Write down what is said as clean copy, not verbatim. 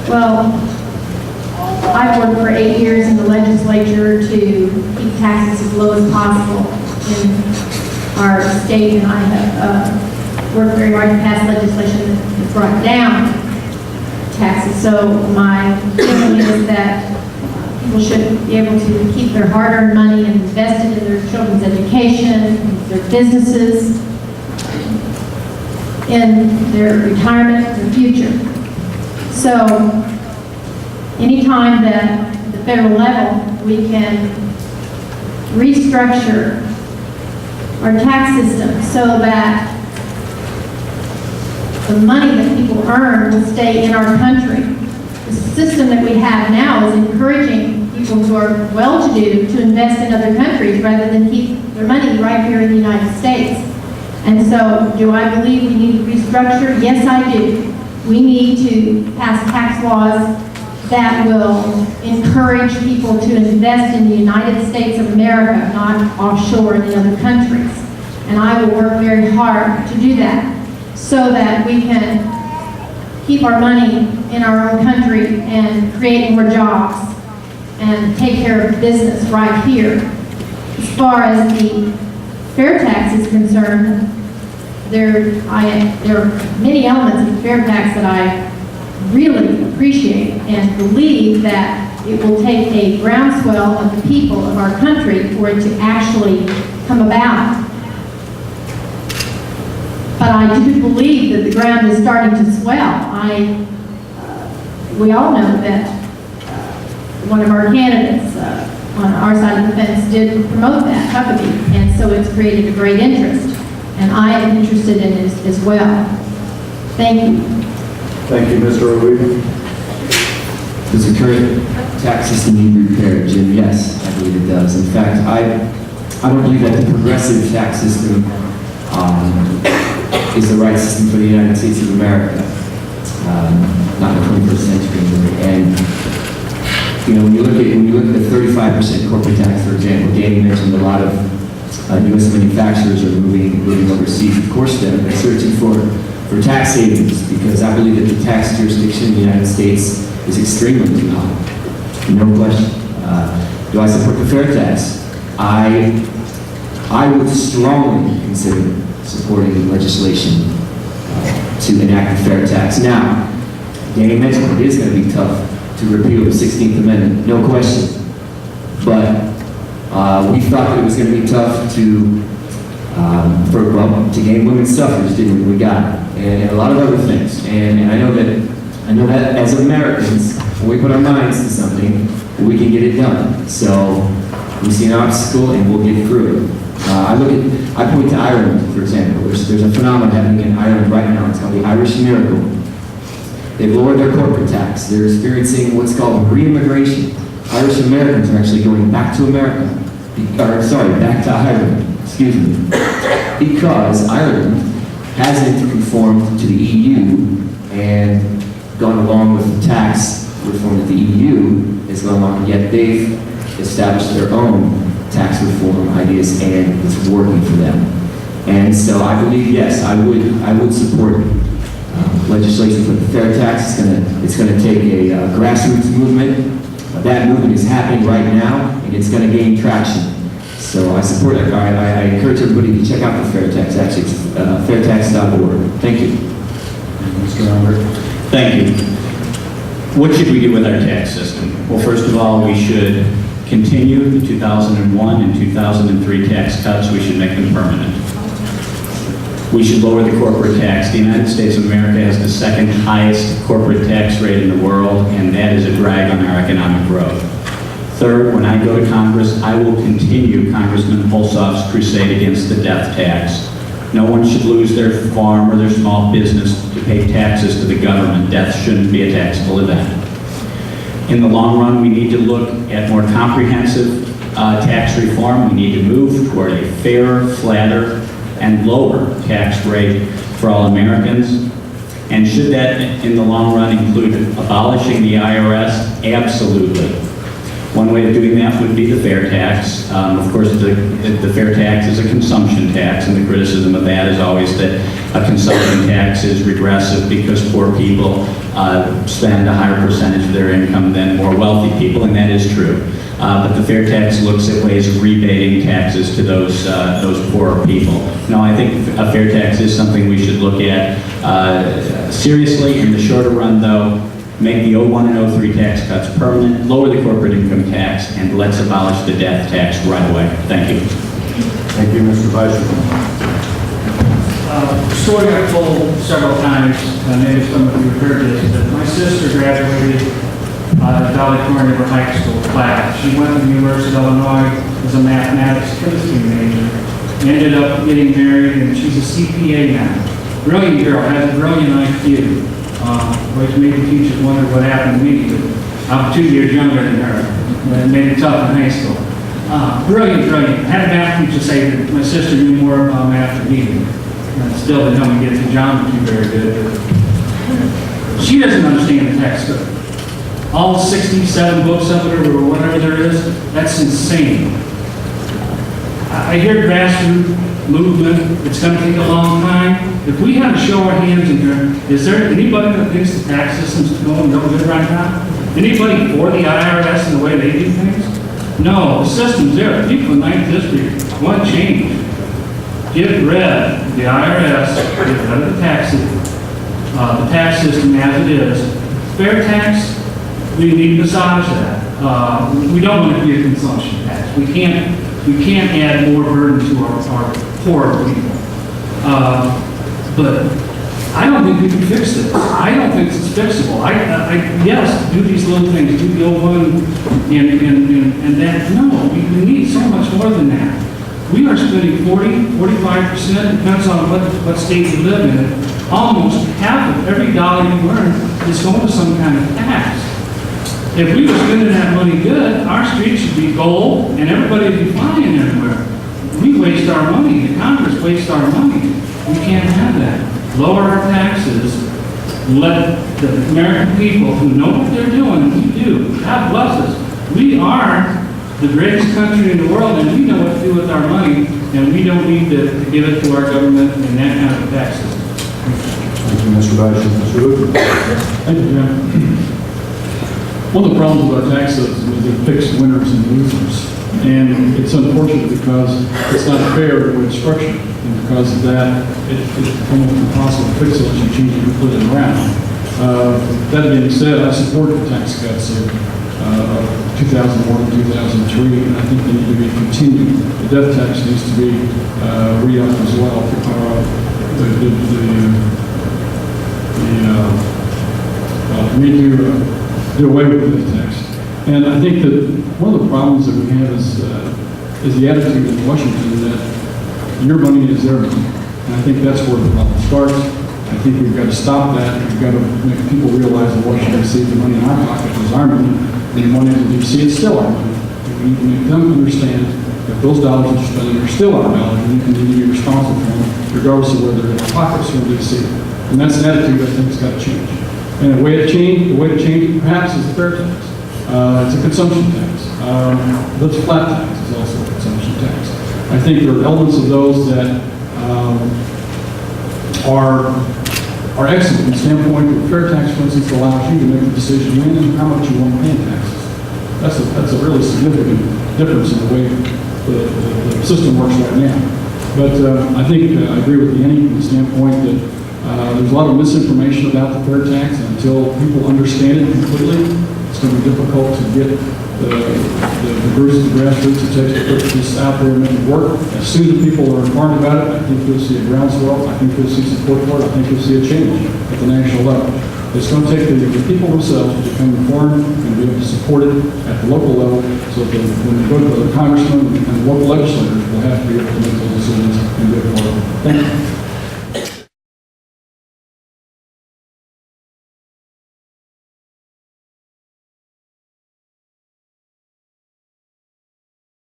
Well, I've worked for 8 years in the legislature to keep taxes as low as possible in our state, and I have worked very hard to pass legislation that brought down taxes. So my feeling is that people should be able to keep their hard-earned money and invest it in their children's education, their businesses, in their retirement, their future. So anytime that at the federal level we can restructure our tax system so that the money that people earn will stay in our country. The system that we have now is encouraging people who are well-to-do to invest in other countries rather than keep their money right here in the United States. And so, do I believe we need to restructure? Yes, I do. We need to pass tax laws that will encourage people to invest in the United States of America, not offshore in the other countries. And I will work very hard to do that so that we can keep our money in our own country and create more jobs and take care of business right here. As far as the fair tax is concerned, there are many elements of the fair tax that I really appreciate and believe that it will take a groundswell of the people of our country for it to actually come about. But I do believe that the ground is starting to swell. We all know that one of our candidates on our side of the fence did promote that, Huckabee, and so it's created a great interest. And I am interested in it as well. Thank you. Thank you, Mr. O'Regan. Does the current tax system need repair, Jim? Yes, I believe it does. In fact, I don't believe that the progressive tax system is the right system for the United States of America, not the 21st century. And when you look at the 35% corporate tax, for example, Danny mentioned a lot of U.S. manufacturers are moving overseas. Of course, they're searching for tax savings, because I believe that the tax jurisdiction in the United States is extremely too high. No question. Do I support the fair tax? I would strongly consider supporting legislation to enact a fair tax. Now, Danny mentioned it is going to be tough to repeal the 16th Amendment, no question. But we thought that it was going to be tough to gain women's suffrage, didn't we? We got it, and a lot of other things. And I know that as Americans, when we put our minds to something, we can get it done. So we see an obstacle and we'll get through it. I point to Ireland, for example. There's a phenomenon happening in Ireland right now. It's called the Irish Miracle. They've lowered their corporate tax. They're experiencing what's called re-immigration. Irish Americans are actually going back to America, back to Ireland, excuse me, because Ireland hasn't conformed to the EU and gone along with the tax reform that the EU has gone along, yet they've established their own tax reform ideas and it's working for them. And so I believe, yes, I would support legislation for the fair tax. It's going to take a grassroots movement. That movement is happening right now, and it's going to gain traction. So I support it. I encourage everybody to check out the fair tax. Actually, it's fairtax.org. Thank you. Mr. Albert. Thank you. What should we do with our tax system? Well, first of all, we should continue the 2001 and 2003 tax cuts. We should make them permanent. We should lower the corporate tax. The United States of America has the second highest corporate tax rate in the world, and that is a drag on our economic growth. Third, when I go to Congress, I will continue Congressman Hulsoff's crusade against the death tax. No one should lose their farm or their small business to pay taxes to the government. Death shouldn't be a taxable event. In the long run, we need to look at more comprehensive tax reform. We need to move toward a fairer, flatter, and lower tax rate for all Americans. And should that, in the long run, include abolishing the IRS? Absolutely. One way of doing that would be the fair tax. Of course, the fair tax is a consumption tax, and the criticism of that is always that a consumption tax is regressive because poor people spend a higher percentage of their income than more wealthy people, and that is true. But the fair tax looks at ways of rebating taxes to those poorer people. Now, I think a fair tax is something we should look at seriously. In the shorter run, though, make the 01 and 03 tax cuts permanent, lower the corporate income tax, and let's abolish the death tax right away. Thank you. Thank you, Mr. Vice. Story I've told several times, maybe some of you have heard this, that my sister graduated Valley Corner High School class. She went to the University of Illinois as a mathematics chemistry major, ended up getting married, and she's a CPA now. Brilliant girl, has a brilliant IQ. Which made the teachers wonder what happened to me, but I'm 2 years younger than her. It made it tough in high school. Brilliant. I had a math teacher say that my sister knew more about math than me. And still didn't help me get to geometry very good. She doesn't understand the text. All 67 books of it or whatever there is, that's insane. I hear grassroots movement, it's going to take a long time. If we had to show our hands in here, is there anybody that thinks the tax system's going real good right now? Anybody for the IRS and the way they do things? No, the system's there. People in 9th District want change. Get rid of the IRS, get rid of the tax system as it is. Fair tax, we need to massage that. We don't want it to be a consumption tax. We can't add more burden to our poor people. But I don't think we can fix this. I don't think it's fixable. Yes, do these little things, do the old one, and that. No, we need so much more than that. We are spending 45%, depends on what state you live in. Almost half of every dollar you earn is going to some kind of tax. If we were spending that money good, our streets should be gold and everybody would be flying everywhere. We waste our money. The Congress wastes our money. We can't have that. Lower our taxes. Let the American people who know what they're doing, we do. God bless us. We are the greatest country in the world, and we know what to do with our money, and we don't need to give it to our government and that kind of tax system. Thank you, Mr. Vice. Mr. Luker. Thank you, Jim. One of the problems with our tax system is it picks winners and losers. And it's unfortunate because it's not fair the way it's structured. And because of that, it's almost impossible to fix it unless you change it and put it around. That being said, I support the tax cuts of 2001 and 2003, and I think they need to be continued. The death tax needs to be re-upped as well. We need to do away with the death tax. And I think that one of the problems that we have is the attitude in Washington that your money is their money. And I think that's where the problem starts. I think we've got to stop that. We've got to make people realize that Washington sees the money in our pocket is our money, and money in D.C. is still our money. And we need to make them understand that those dollars that you're spending are still our dollars, and you can be responsible for them, regardless of whether they're in our pockets or in D.C. And that's an attitude I think has got to change. And the way to change it perhaps is the fair tax. It's a consumption tax. But flat tax is also a consumption tax. I think there are elements of those that are excellent from the standpoint that fair tax, for instance, allows you to make the decision when and how much you want to pay in taxes. That's a really significant difference in the way the system works right now. But I think I agree with Danny from the standpoint that there's a lot of misinformation about the fair tax, and until people understand it completely, it's going to be difficult to get the groups, the grassroots, to put this out there and make it work. As soon as people are informed about it, I think you'll see a groundswell. I think you'll see support for it. I think you'll see a change at the national level. It's going to take the people themselves to become informed and be able to support it at the local level, so that when they go to the congressmen and local legislators will have to be able to make those decisions and be a part of it. Thank you.